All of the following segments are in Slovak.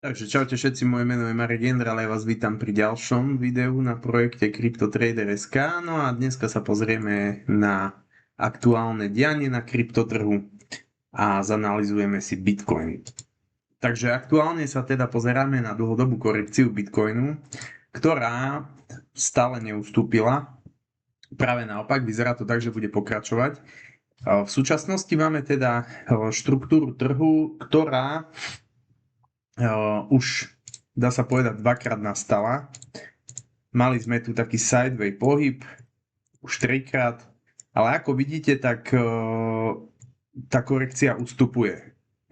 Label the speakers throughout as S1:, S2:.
S1: Takže čaute všetci, moje meno je Marek Jendral, ja vás vítam pri ďalšom videu na projekte CryptoTrader.sk. No a dneska sa pozrieme na aktuálne dianie na kryptotrhu a zanalizujeme si Bitcoin. Takže aktuálne sa teda pozeráme na dlhodobú korekciu Bitcoinu, ktorá stále neustúpila. Práve naopak, vyzerá to tak, že bude pokračovať. V súčasnosti máme teda štruktúru trhu, ktorá už dá sa povedať dvakrát nastala. Mali sme tu taký sideway pohyb už trikrát, ale ako vidíte, tak tá korekcia ustupuje.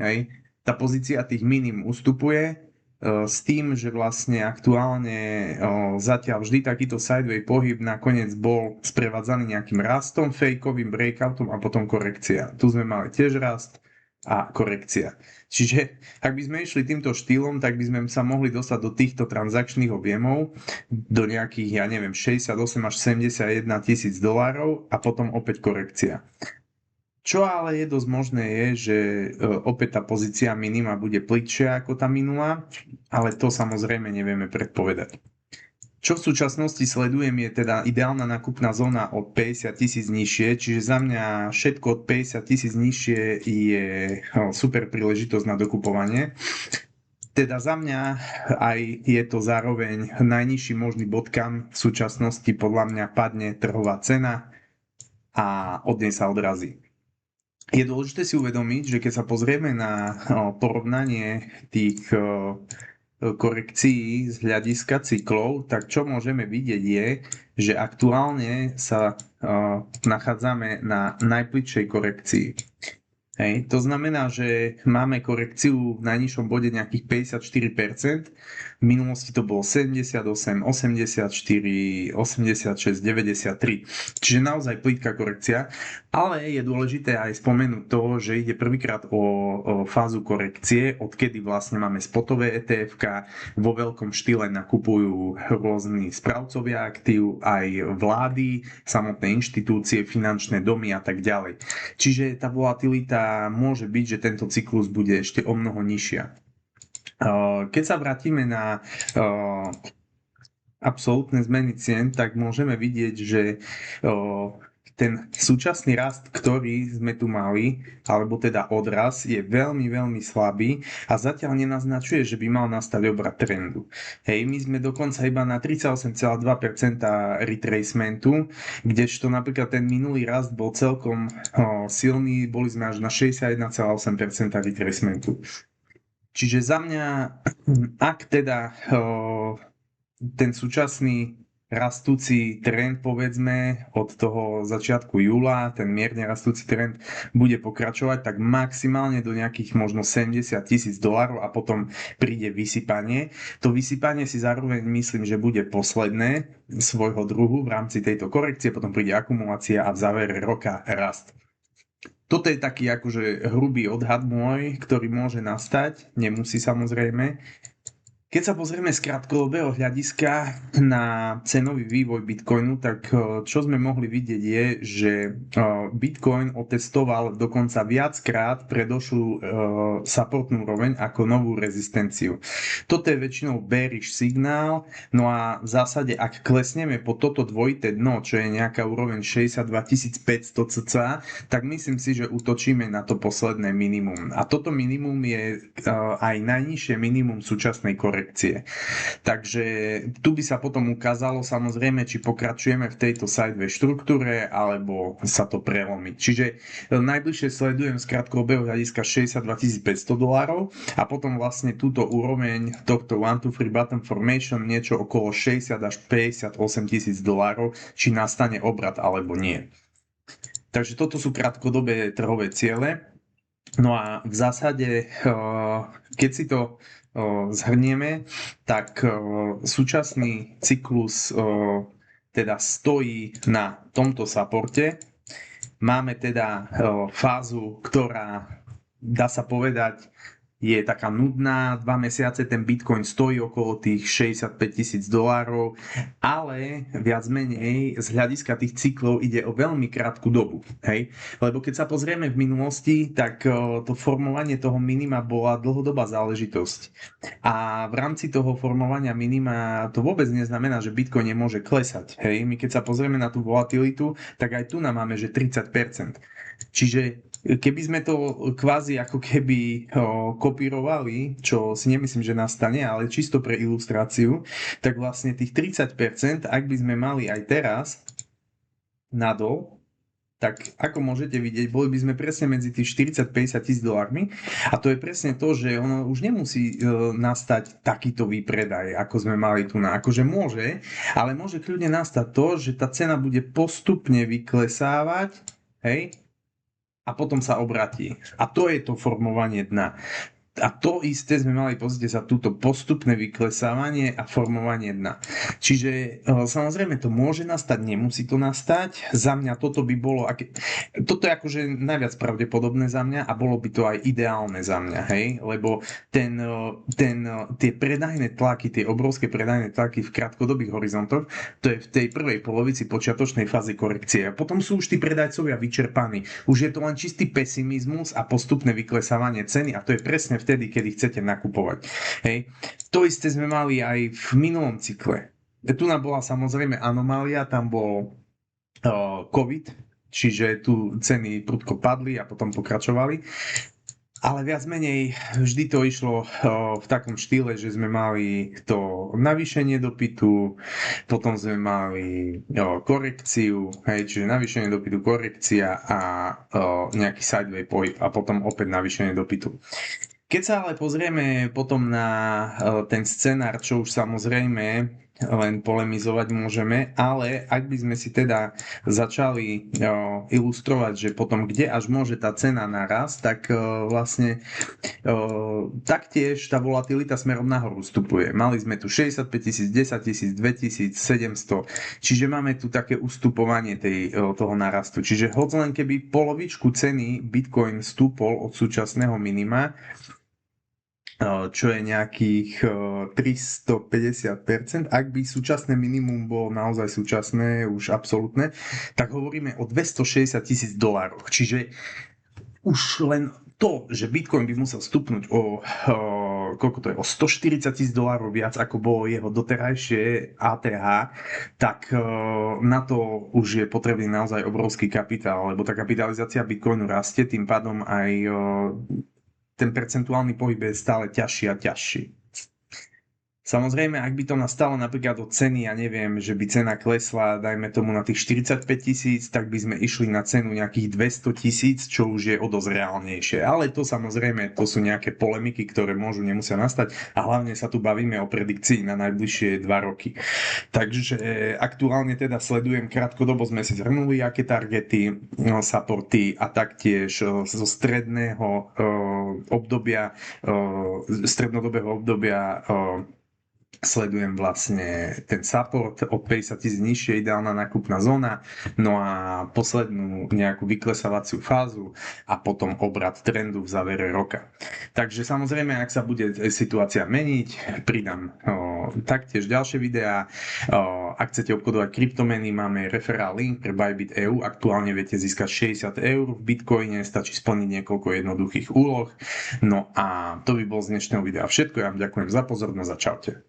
S1: Hej? Tá pozícia tých minim ustupuje s tým, že vlastne aktuálne zatiaľ vždy takýto sideway pohyb nakoniec bol sprevádzaný nejakým rastom, fejkovým breakoutom a potom korekcia. Tu sme mali tiež rast a korekcia. Čiže ak by sme išli týmto štýlom, tak by sme sa mohli dostať do týchto transakčných objemov do nejakých, 68 až 71 tisíc dolárov a potom opäť korekcia. Čo ale je dosť možné je, že opäť tá pozícia minima bude plytšia ako tá minulá, ale to samozrejme nevieme predpovedať. Čo v súčasnosti sledujem je teda ideálna nákupná zóna od 50 tisíc nižšie, čiže za mňa všetko od 50 tisíc nižšie je super príležitosť na dokupovanie. Teda za mňa aj je to zároveň najnižší možný bod, kam v súčasnosti podľa mňa padne trhová cena a od nej sa odrazí. Je dôležité si uvedomiť, že keď sa pozrieme na porovnanie tých korekcií z hľadiska cyklov, tak čo môžeme vidieť je, že aktuálne sa nachádzame na najplytšej korekcii. Hej. To znamená, že máme korekciu v najnižšom bode nejakých 54%, v minulosti to bolo 78, 84, 86, 93, čiže naozaj plýtka korekcia, ale je dôležité aj spomenúť to, že ide prvýkrát o fázu korekcie, odkedy vlastne máme spotové ETF-ka, vo veľkom štýle nakupujú rôzni správcovia aktív, aj vlády, samotné inštitúcie, finančné domy a tak ďalej. Čiže tá volatilita môže byť, že tento cyklus bude ešte o mnoho nižšia. Keď sa vrátime na absolútne zmeny cien, tak môžeme vidieť, že ten súčasný rast, ktorý sme tu mali, alebo teda odraz, je veľmi, veľmi slabý a zatiaľ nenaznačuje, že by mal nastať obrat trendu. Hej, my sme dokonca iba na 38,2% retracementu, kdežto napríklad ten minulý rast bol celkom silný, boli sme až na 61,8% retracementu. Čiže za mňa, ak teda ten súčasný rastúci trend, povedzme, od toho začiatku júla, ten mierne rastúci trend bude pokračovať, tak maximálne do nejakých možno 70 tisíc dolárov a potom príde vysypanie. To vysypanie si zároveň myslím, že bude posledné svojho druhu v rámci tejto korekcie, potom príde akumulácia a v závere roka rast. Toto je taký akože hrubý odhad môj, ktorý môže nastať, nemusí samozrejme. Keď sa pozrieme z krátkodobého hľadiska na cenový vývoj Bitcoinu, tak čo sme mohli vidieť je, že Bitcoin otestoval dokonca viackrát predošlú supportnú úroveň ako novú rezistenciu. Toto je väčšinou bearish signál, no a v zásade ak klesneme po toto dvojité dno, čo je nejaká úroveň 62 500 cca, tak myslím si, že útočíme na to posledné minimum. A toto minimum je aj najnižšie minimum súčasnej korekcie. Takže tu by sa potom ukázalo samozrejme, či pokračujeme v tejto sideway štruktúre, alebo sa to prelomí. Čiže najbližšie sledujem z krátkodobého hľadiska 62 500 dolárov a potom vlastne túto úroveň tohto 1-2-3 bottom formation niečo okolo 60 až 58 tisíc dolárov, či nastane obrat alebo nie. Takže toto sú krátkodobé trhové ciele. No a v zásade, keď si to zhrnieme, tak súčasný cyklus teda stojí na tomto supporte. Máme teda fázu, ktorá dá sa povedať je taká nudná, 2 mesiace ten Bitcoin stojí okolo tých $65,000, ale viac menej z hľadiska tých cyklov ide o veľmi krátku dobu, hej? Lebo keď sa pozrieme v minulosti, tak to formovanie toho minima bola dlhodobá záležitosť. A v rámci toho formovania minima to vôbec neznamená, že Bitcoin nemôže klesať, hej? My keď sa pozrieme na tú volatilitu, tak aj tu nám máme, že 30%. Čiže keby sme to kvázi ako keby kopírovali, čo si nemyslím, že nastane, ale čisto pre ilustráciu, tak vlastne tých 30%, ak by sme mali aj teraz nadol, tak ako môžete vidieť, boli by sme presne medzi tých 40-50 tisíc dolármi a to je presne to, že ono už nemusí nastať takýto výpredaj, ako sme mali tu na. Akože môže, ale môže kľudne nastať to, že tá cena bude postupne vyklesávať, hej, a potom sa obratí. A to je to formovanie dna. A to isté sme mali, pozrite sa, túto postupné vyklesávanie a formovanie dna. Čiže samozrejme to môže nastať, nemusí to nastať. Za mňa toto by bolo, toto je akože najviac pravdepodobné za mňa a bolo by to aj ideálne za mňa, hej? Lebo tie predajné tlaky, tie obrovské predajné tlaky v krátkodobých horizontoch, to je v tej prvej polovici počiatočnej fázy korekcie. A potom sú už tí predajcovia vyčerpaní. Už je to len čistý pesimizmus a postupné vyklesávanie ceny a to je presne vtedy, kedy chcete nakupovať. Hej. To isté sme mali aj v minulom cykle. Tu nám bola samozrejme anomália, tam bol COVID, čiže tu ceny prudko padli a potom pokračovali. Ale viac menej vždy to išlo v takom štýle, že sme mali to navýšenie dopytu, potom sme mali korekciu, hej, čiže navýšenie dopytu, korekcia a nejaký sideway pohyb a potom opäť navýšenie dopytu. Keď sa ale pozrieme potom na ten scenár, čo už samozrejme len polemizovať môžeme, ale ak by sme si teda začali ilustrovať, že potom kde až môže tá cena narast, tak vlastne taktiež tá volatilita smerom nahor ustupuje. Mali sme tu 65 000, 10 000, 2700, čiže máme tu také ustupovanie toho narastu. Čiže hoď len keby polovičku ceny Bitcoin stúpol od súčasného minima, čo je nejakých 350%. Ak by súčasné minimum bolo naozaj súčasné, už absolútne, tak hovoríme o $260,000. Čiže už len to, že Bitcoin by musel stupnúť koľko to je, o $140,000 viac, ako bolo jeho doterajšie ATH, tak na to už je potrebný naozaj obrovský kapitál, lebo tá kapitalizácia Bitcoinu rastie, tým pádom aj ten percentuálny pohyb je stále ťažší a ťažší. Samozrejme, ak by to nastalo napríklad od ceny, ja neviem, že by cena klesla, dajme tomu na tých 45 000, tak by sme išli na cenu nejakých 200 000, čo už je o dosť reálnejšie. Ale to samozrejme, to sú nejaké polemiky, ktoré môžu, nemusia nastať a hlavne sa tu bavíme o predikcii na najbližšie 2 roky. Takže aktuálne teda sledujem, krátkodobo sme si zhrnuli, aké targety, supporty a taktiež zo stredného obdobia, strednodobého obdobia sledujem vlastne ten support od 50 000 nižšie, ideálna nákupná zóna, no a poslednú nejakú vyklesávaciu fázu a potom obrat trendu v závere roka. Takže samozrejme, ak sa bude situácia meniť, pridám taktiež ďalšie videá. Ak chcete obchodovať kryptomeny, máme referál link pre Bybit EU, aktuálne viete získať 60 eur v Bitcoine, stačí splniť niekoľko jednoduchých úloh. No a to by bolo z dnešného videa všetko, ja vám ďakujem za pozornosť a čaute.